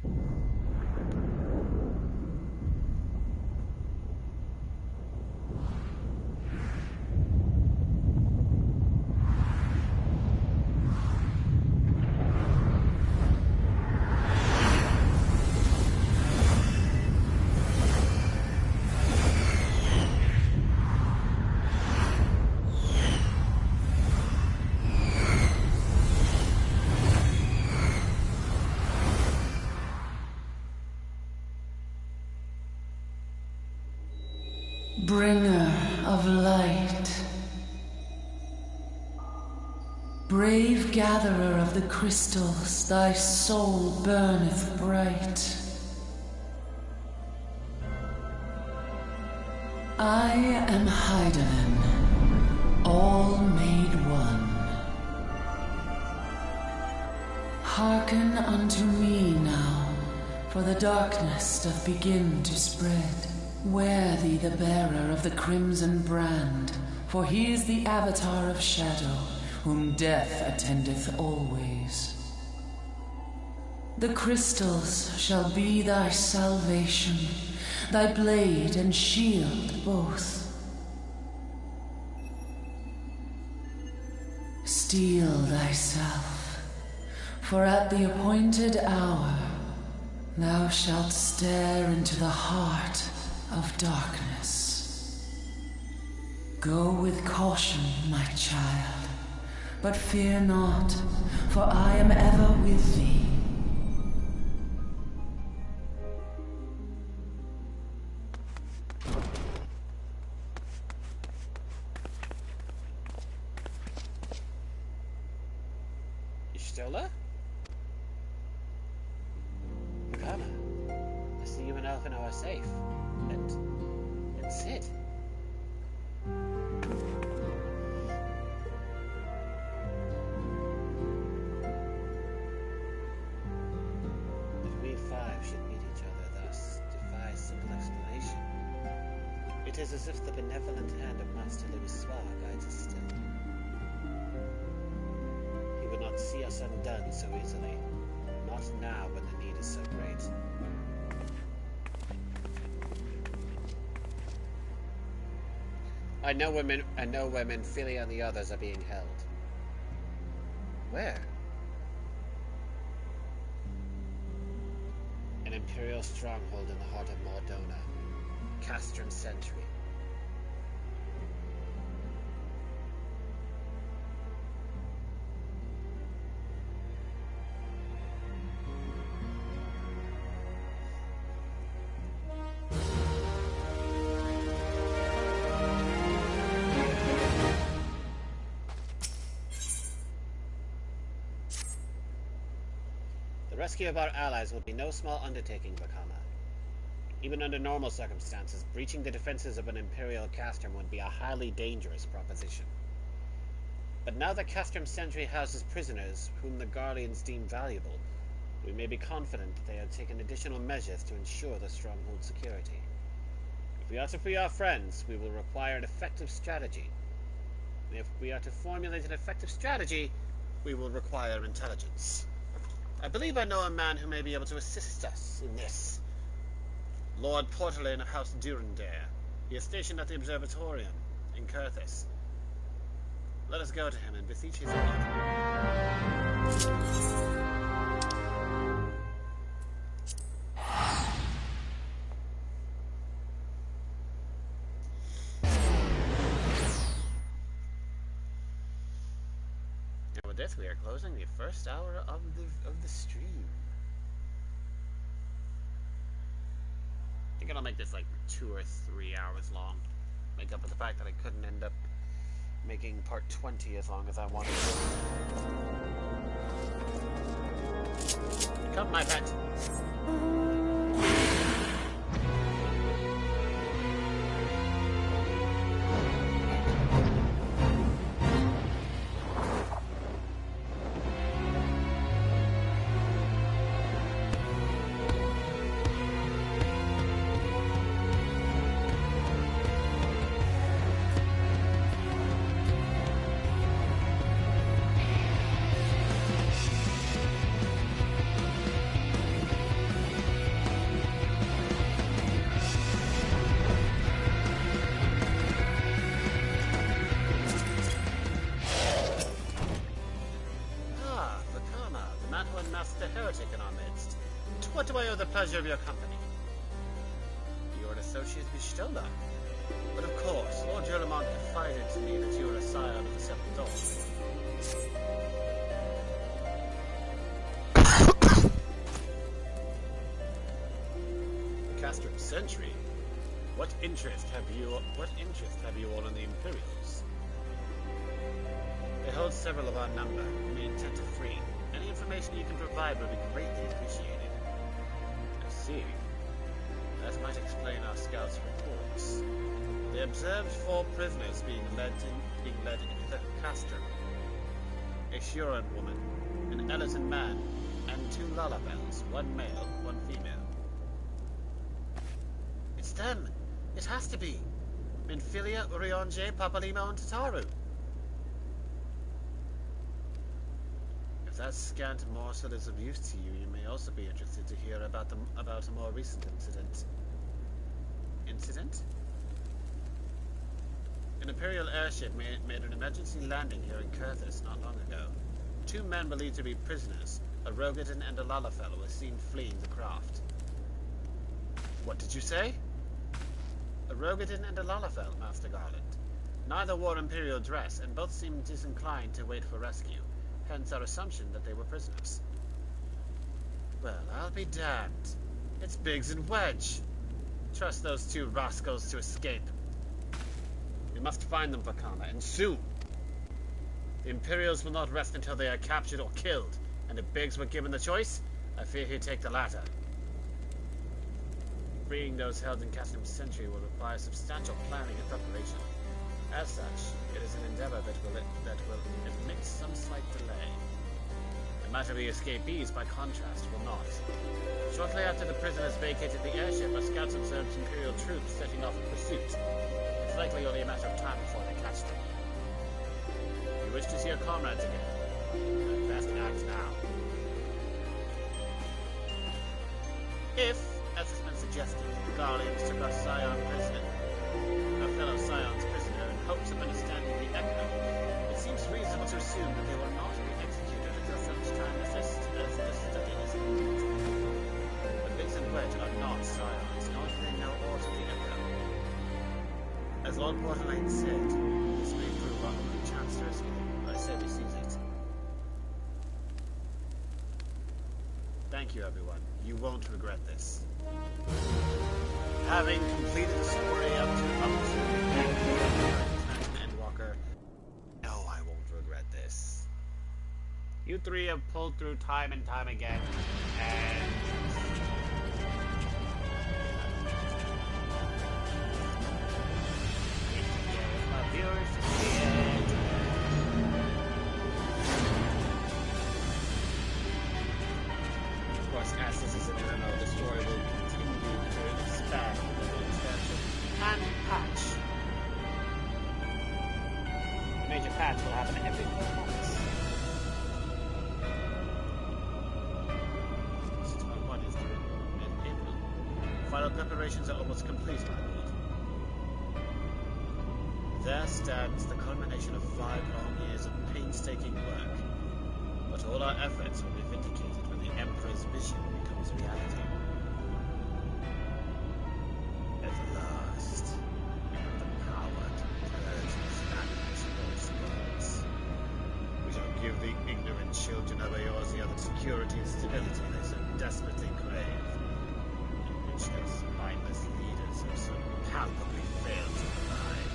Bringer of light, brave gatherer of the crystals, thy soul burneth bright. I am Hydaelyn, all made one. Hearken unto me now, for the darkness doth begin to spread. Wear thee the bearer of the crimson brand, for he is the avatar of shadow, whom death attendeth always. The crystals shall be thy salvation, thy blade and shield both. Steel thyself, for at the appointed hour thou shalt stare into the heart of darkness. Go with caution, my child, but fear not, for I am ever with thee. Still there? Come. I see you and Elfino are safe. And Sid. That we five should meet each other thus defies simple explanation. It is as if the benevolent hand of Master Louis Soir guides us still. He would not see us undone so easily. Not now when the need is so great. I know where Minfilia and the others are being held. Where? An Imperial stronghold in the heart of Mordona. Castrum Sentry. The rescue of our allies will be no small undertaking, Vakama. Even under normal circumstances, breaching the defenses of an Imperial castrum would be a highly dangerous proposition. But now that Castrum Sentry houses prisoners whom the Guardians deem valuable, we may be confident that they have taken additional measures to ensure the stronghold's security. If we are to free our friends, we will require an effective strategy. And if we are to formulate an effective strategy, we will require intelligence. I believe I know a man who may be able to assist us in this. Lord Portalain of House Durandare. He is stationed at the Observatorium in Kurthis. Let us go to him and beseech his aid. And with this, we are closing the first hour of the stream. I think I'll make this like 2 or 3 hours long. Make up for the fact that I couldn't end up making part 20 as long as I wanted to. Come, my pet. What do I owe the pleasure of your company? You are an associate of Vishtola. But of course, Lord Jurlamont confided to me that you are a scion of the Seventh Dawn. Castrum Sentry? What interest have you all in the Imperials? They hold several of our number, whom we intend to free. Any information you can provide will be greatly appreciated. I see. That might explain our scouts' reports. They observed 4 prisoners being led into the castrum. A Shuran woman, an Ellison man, and 2 Lalabels, 1 male, 1 female. It's them! It has to be! Minfilia, Urionje, Papalima, and Tataru. If that scant morsel is of use to you, you may also be interested to hear about a more recent incident. Incident? An Imperial airship made an emergency landing here in Kurthis not long ago. 2 men believed to be prisoners, a Rogadin and a Lalafell, were seen fleeing the craft. What did you say? A Rogadin and a Lalafell, Master Garland. Neither wore Imperial dress, and both seemed disinclined to wait for rescue, hence our assumption that they were prisoners. Well, I'll be damned. It's Biggs and Wedge. Trust those 2 rascals to escape. We must find them, Vakama, and soon. The Imperials will not rest until they are captured or killed, and if Biggs were given the choice, I fear he'd take the latter. Freeing those held in Cassim's Sentry will require substantial planning and preparation. As such, it is an endeavor that will admit some slight delay. The matter of the escapees, by contrast, will not. Shortly after the prisoners vacated the airship, our scouts observed Imperial troops setting off in pursuit. It's likely only a matter of time before they catch them. If you wish to see your comrades again, you best act now. If, as has been suggested, the Guardians took our Scion prisoner, our fellow Scion's prisoner, in hopes of understanding the Echo, it seems reasonable to assume that they will not be executed until such time as this study is complete. But Biggs and Wedge are not Scions, nor do they know aught of the Echo. As Lord Portalaine said, this may prove our only chance to rescue them. I say we seize it. Thank you, everyone. You won't regret this. Having completed the story up to Endwalker, no, I won't regret this. You 3 have pulled through time and time again, and my viewers to see it. Of course, as this is an MMO, the story will continue to expand with the expansion and patch. The major patch will happen every 4 months. 6.1 is due in April. Final preparations are almost complete, my lord. There stands the culmination of 5 long years of painstaking work. But all our efforts will be vindicated when the Emperor's vision becomes reality. At last, we have the power to purge this madness of those gods. We shall give the ignorant children of Eorzea the security and stability they so desperately crave, and which their spineless leaders have so palpably failed to provide.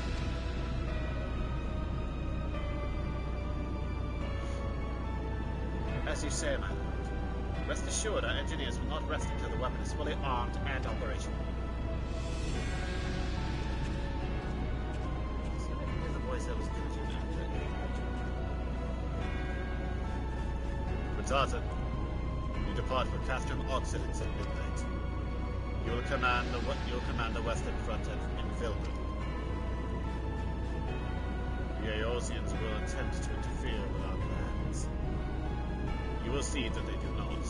As you say, my lord, rest assured our engineers will not rest until the weapon is fully armed and operational. See if I can hear the voice I was going to Matata, you depart for Castrum Occidents at midnight. You will command the western front in Vilna. The Eorzeans will attempt to interfere with our plans. You will see that they do not.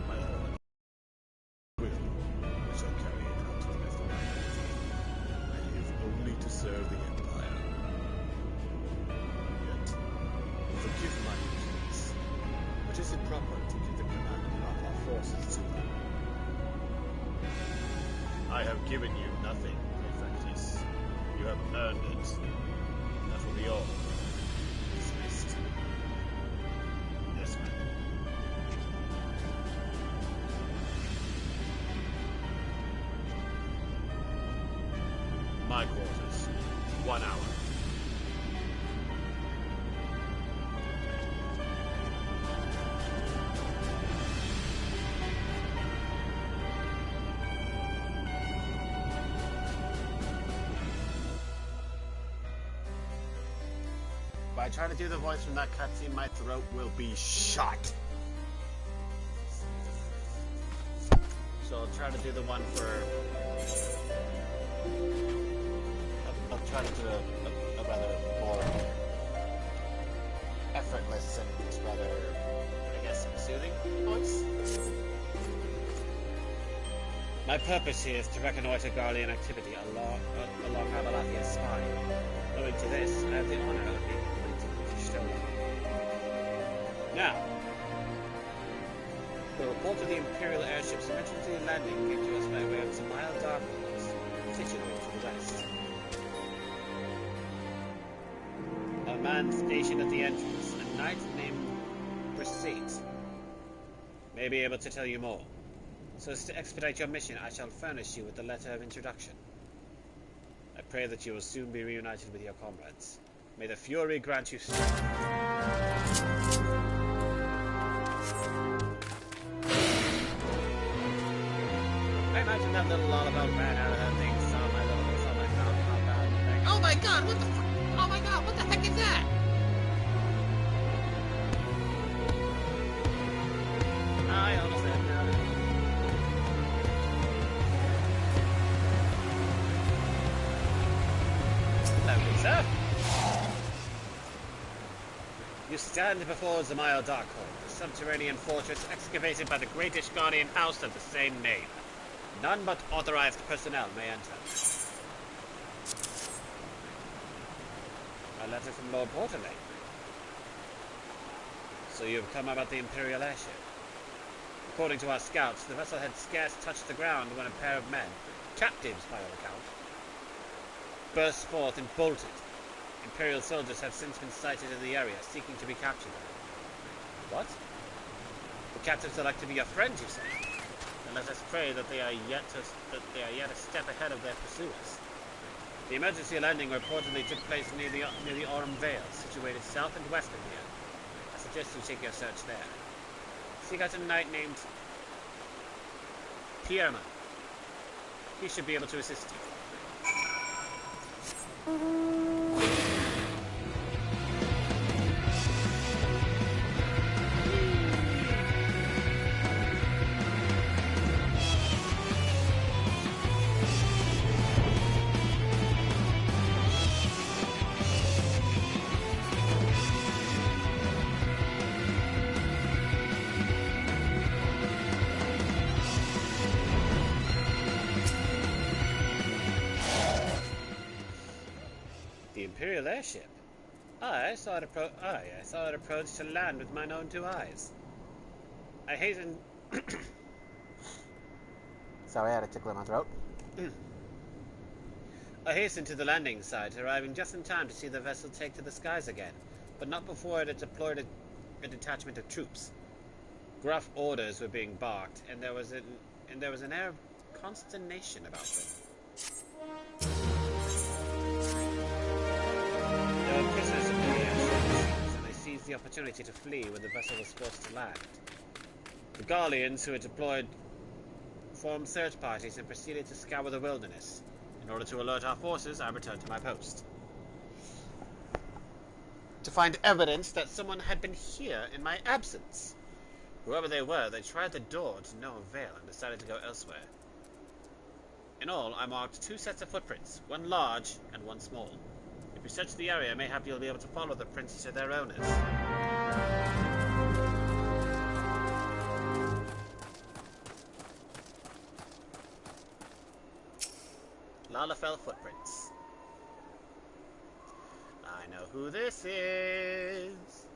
My lord, I shall carry it out to the best of my ability. I live only to serve the Empire. Yet, forgive my ignorance, but is it proper to give the command of our forces to you? I have given you nothing, Prefectus. You have earned it. That will be all. Dismissed. Yes, ma'am. My quarters. 1 hour. If I try to do the voice from that cutscene, my throat will be shot. So I'll try to do the one for... I'll try to do a rather more Nice. My purpose here is to reconnoiter Garlean activity along Abelathia's spine. Owing to this, I have the honor of being appointed to Stola. Now, the report of the Imperial airship's emergency landing came to us by way of Zamile Darklands, situated to the west. A man stationed at the entrance, a knight named Brisate, may be able to tell you more. So as to expedite your mission, I shall furnish you with the letter of introduction. I pray that you will soon be reunited with your comrades. May the Fury grant you strength. I imagine that little lullaby ran out of her thing, saw my compound thing. Oh my god, what the fuck? Oh my god, what the heck is that? I honestly have no idea. Lovely, sir. You stand before Zamile Darkhold, a subterranean fortress excavated by the great Ishgardian house of the same name. None but authorized personnel may enter. A letter from Lord Porterley. So you have come about the Imperial airship. According to our scouts, the vessel had scarce touched the ground when a pair of men, captives by all account, burst forth and bolted. Imperial soldiers have since been sighted in the area, seeking to be captured. What? The captives are like to be your friends, you say? Then let us pray that they are yet a step ahead of their pursuers. The emergency landing reportedly took place near the Aurum Vale, situated south and west of here. I suggest you take your search there. Seek out a knight named Pierman. He should be able to assist you. Imperial airship? I saw it approach to land with mine own two eyes. I hastened... Sorry, I had a tickle in my throat. I hastened to the landing site, arriving just in time to see the vessel take to the skies again, but not before it had deployed a detachment of troops. Gruff orders were being barked, and there was an air of consternation about them. They were prisoners of the airships, and they seized the opportunity to flee when the vessel was forced to land. The Garleans, who had deployed, formed search parties and proceeded to scour the wilderness. In order to alert our forces, I returned to my post. To find evidence that someone had been here in my absence. Whoever they were, they tried the door to no avail and decided to go elsewhere. In all, I marked 2 sets of footprints, one large and one small. If you search the area, mayhap you'll be able to follow the prints to their owners. Lalafell footprints. I know who this is.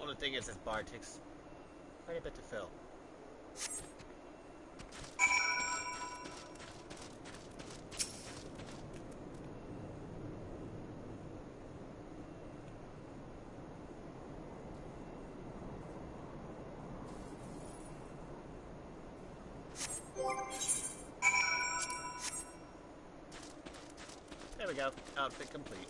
The thing is, this bar takes quite a bit to fill. There we go. Outfit complete.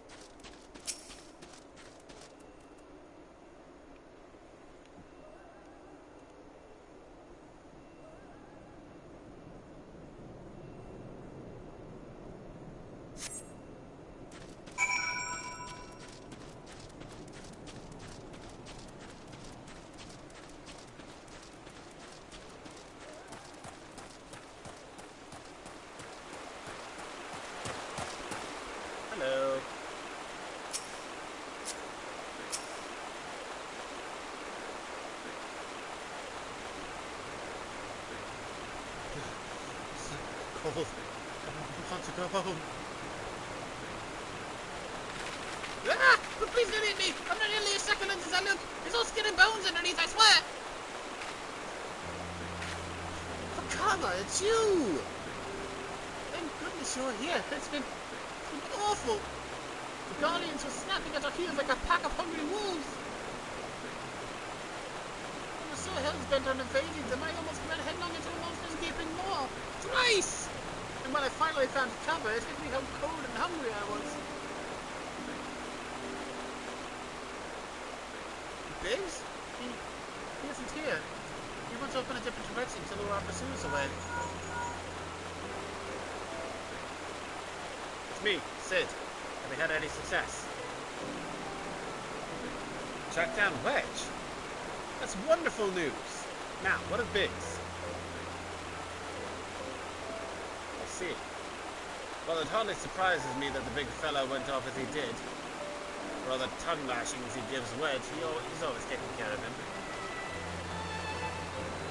Hello. Cold. I want to go home. Ah! But please don't eat me! I'm not nearly as succulent as I look! It's all skin and bones underneath, I swear! Fakama, it's you! Thank goodness you're here. It's been awful! The Guardians were snapping at our heels like a pack of hungry wolves! I was so hell-bent on evading them, I almost ran headlong into a monster's gaping maw! Thrice! And when I finally found cover, it hit me how cold and hungry I was. Biggs? He isn't here. He went off in a different direction to lure our pursuers away. It's me, Sid. Have we had any success? Track down Wedge? That's wonderful news. Now, what of Biggs? I see. Well, it hardly surprises me that the big fellow went off as he did. For all the tongue lashings he gives Wedge, he's always taking care of him.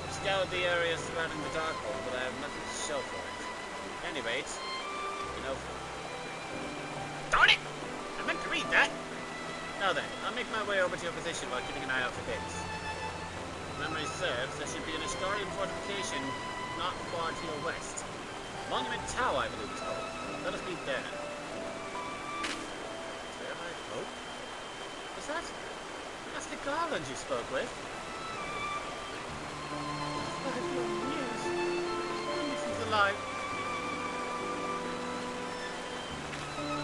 I've scoured the area surrounding the Darkhold, but I have nothing to show for it. At any rate, you know... Darn it! I meant to read that! Now then, I'll make my way over to your position while keeping an eye out for Biggs. If memory serves, there should be an Asgarian fortification not far to your west. Monument Tower, I believe it's called. Let us meet there. There I hope. Was that? That's the Garland you spoke with. 5 long years. Only since alive.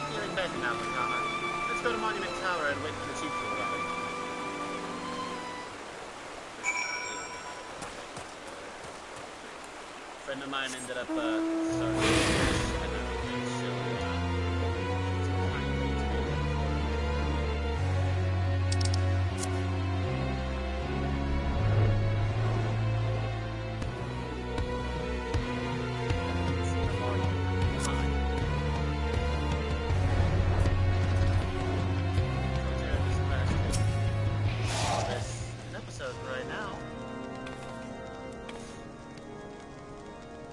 Feeling better now, Fakama. Let's go to Monument Tower and wait for the chief to arrive. A friend of mine ended up, sorry.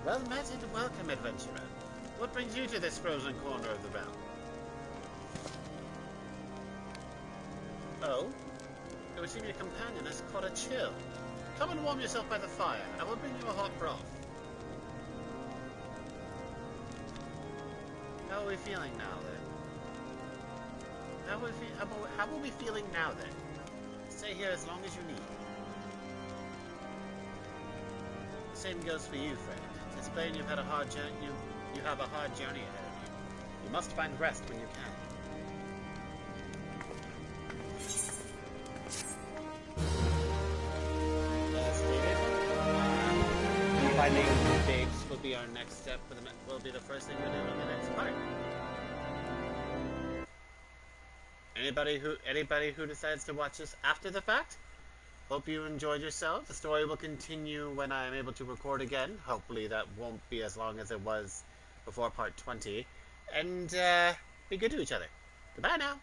Well met and welcome, adventurer. What brings you to this frozen corner of the realm? Oh? It would seem your companion has caught a chill. Come and warm yourself by the fire. I will bring you a hot broth. How are we feeling now, then? How are we feeling now, then? Stay here as long as you need. Same goes for you, friend. It's plain you've had a hard journey. You have a hard journey ahead of you. You must find rest when you can. As stated, finding Biggs will be our next step. Will be the first thing we do in the next part. Anybody who decides to watch this after the fact, hope you enjoyed yourself. The story will continue when I am able to record again. Hopefully that won't be as long as it was before part 20. And be good to each other. Goodbye now.